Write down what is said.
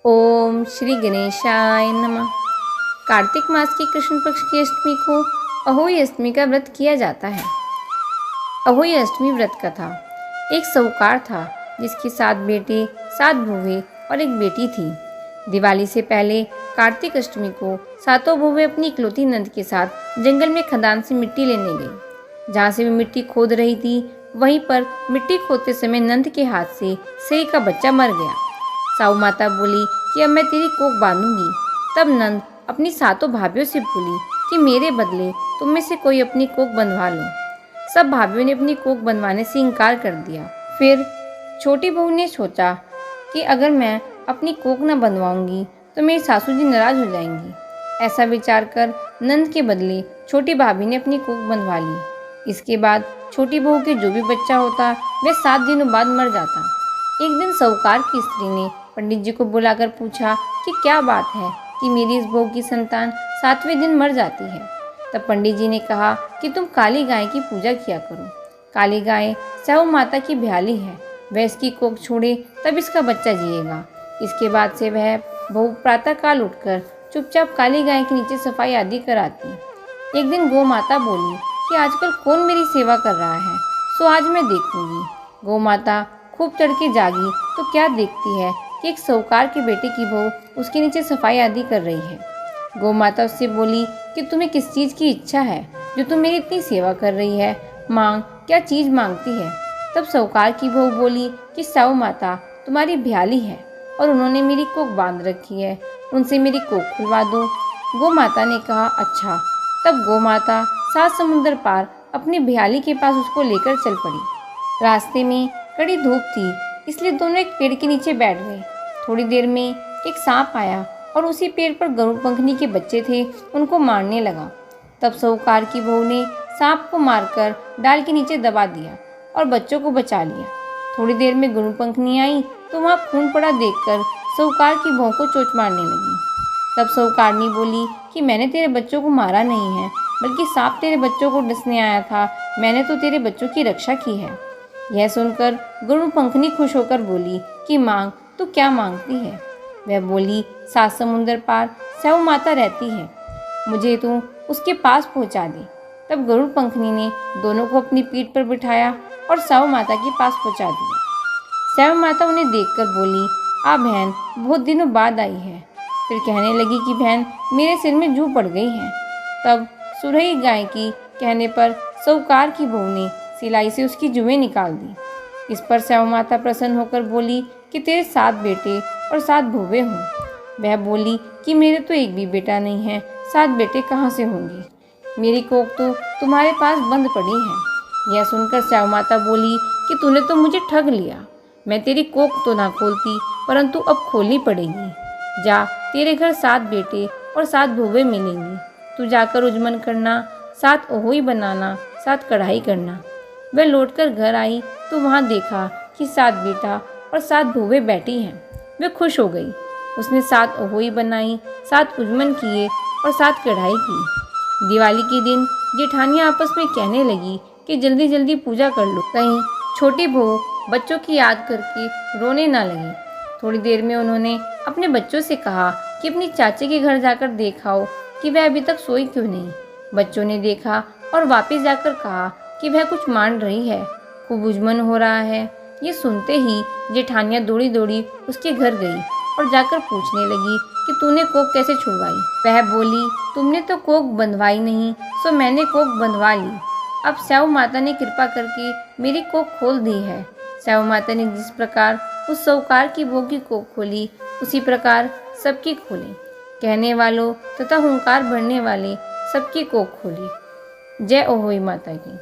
ओम श्री गणेशाय नमः। कार्तिक मास की कृष्ण पक्ष की अष्टमी को अहोई अष्टमी का व्रत किया जाता है। अहोई अष्टमी व्रत कथा। एक साहूकार था जिसकी 7 बेटे, 7 बहुएं और एक बेटी थी। दिवाली से पहले कार्तिक अष्टमी को सातों बहुएं अपनी इकलौती नंद के साथ जंगल में खदान से मिट्टी लेने गई। जहाँ से वे मिट्टी खोद रही थी, वहीं पर मिट्टी खोदते समय नंद के हाथ से सेई का बच्चा मर गया। साहू माता बोली कि अब मैं तेरी कोख बांधूंगी। तब नंद अपनी सातों भाभियों से बोली कि मेरे बदले तुम में से कोई अपनी कोख बंधवा लो। सब भाभियों ने अपनी कोख बंधवाने से इनकार कर दिया। फिर छोटी बहू ने सोचा कि अगर मैं अपनी कोख न बंधवाऊंगी तो मेरी सासू जी नाराज हो जाएंगी। ऐसा विचार कर नंद के बदले छोटी भाभी ने अपनी कोख बंधवा ली। इसके बाद छोटी बहू के जो भी बच्चा होता वह 7 दिनों बाद मर जाता। एक दिन साहूकार की स्त्री ने पंडित जी को बुलाकर पूछा कि क्या बात है कि मेरी इस बहू की संतान 7वें दिन मर जाती है। तब पंडित जी ने कहा कि तुम काली गाय की पूजा किया करो। काली गाय साहू माता की भ्याली है, वह इसकी कोख छोड़े तब इसका बच्चा जिएगा। इसके बाद से वह बहू प्रातःकाल उठकर चुपचाप काली गाय के नीचे सफाई आदि कराती। एक दिन गौ माता बोली कि आजकल कौन मेरी सेवा कर रहा है, सो आज मैं देखूंगी। गौ माता खूब तड़के जागी तो क्या देखती है कि एक साहूकार के बेटे की बहू उसके नीचे सफाई आदि कर रही है। गौ माता उससे बोली कि तुम्हें किस चीज़ की इच्छा है जो तुम मेरी इतनी सेवा कर रही है, मांग, क्या चीज़ मांगती है। तब साहूकार की बहू बोली कि साहू माता तुम्हारी भ्याली है और उन्होंने मेरी कोख बांध रखी है, उनसे मेरी कोख खुलवा दो। गौ माता ने कहा अच्छा। तब गौ माता 7 समुंदर पार अपनी भ्याली के पास उसको लेकर चल पड़ी। रास्ते में कड़ी धूप थी, इसलिए दोनों एक पेड़ के नीचे बैठ गए। थोड़ी देर में एक सांप आया और उसी पेड़ पर गरुड़ पंखनी के बच्चे थे, उनको मारने लगा। तब साहूकार की बहू ने सांप को मारकर डाल के नीचे दबा दिया और बच्चों को बचा लिया। थोड़ी देर में गरुड़ पंखनी आई तो वहाँ खून पड़ा देखकर साहूकार की बहू को चोट मारने लगी। तब साहूकारनी बोली कि मैंने तेरे बच्चों को मारा नहीं है, बल्कि सांप तेरे बच्चों को डसने आया था, मैंने तो तेरे बच्चों की रक्षा की है। यह सुनकर गरुड़ पंखनी खुश होकर बोली कि मांग, तू क्या मांगती है। वह बोली 7 समुंदर पार साहू माता रहती है, मुझे तू उसके पास पहुंचा दे। तब गरुड़ पंखनी ने दोनों को अपनी पीठ पर बिठाया और साहू माता के पास पहुंचा दिया। साहू माता उन्हें देखकर बोली आ बहन, बहुत दिनों बाद आई है। फिर कहने लगी कि बहन, मेरे सिर में जू पड़ गई है। तब सुरही गाय की कहने पर साहूकार की बहू ने सिलाई से उसकी जुएं निकाल दी। इस पर साहू माता प्रसन्न होकर बोली कि तेरे 7 बेटे और 7 बहुएं हों। वह बोली कि मेरे तो एक भी बेटा नहीं है, 7 बेटे कहाँ से होंगे, मेरी कोख तो तुम्हारे पास बंद पड़ी है। यह सुनकर साहू माता बोली कि तूने तो मुझे ठग लिया, मैं तेरी कोख तो ना खोलती परंतु अब खोलनी पड़ेगी। जा, तेरे घर 7 बेटे और 7 बहुएं मिलेंगी, तू जाकर उजमन करना, 7 अहोई बनाना, 7 कढ़ाई करना। वह लौटकर घर आई तो वहाँ देखा कि 7 बेटा और 7 बहुएं बैठी हैं। वह खुश हो गई। उसने 7 अहोई बनाई, 7 उजमन किए और 7 कढ़ाई की। दिवाली के दिन जेठानियाँ आपस में कहने लगी कि जल्दी जल्दी पूजा कर लो, कहीं छोटी बहू बच्चों की याद करके रोने ना लगे। थोड़ी देर में उन्होंने अपने बच्चों से कहा कि अपनी चाची के घर जाकर देखाओ कि वह अभी तक सोई क्यों नहीं। बच्चों ने देखा और वापस जाकर कहा कि वह कुछ मान रही है, खूब उजमन हो रहा है। ये सुनते ही जेठानियाँ दौड़ी दौड़ी उसके घर गई और जाकर पूछने लगी कि तूने कोख कैसे छुड़वाई। वह बोली तुमने तो कोख बंधवाई नहीं, सो मैंने कोख बंधवा ली। अब साहू माता ने कृपा करके मेरी कोख खोल दी है। साहू माता ने जिस प्रकार उस साहूकार की बहू की कोख खोली, उसी प्रकार सबकी खोली। कहने वालों तथा हुंकार भरने वाले सबकी कोख खोली। जय अहोई माता की।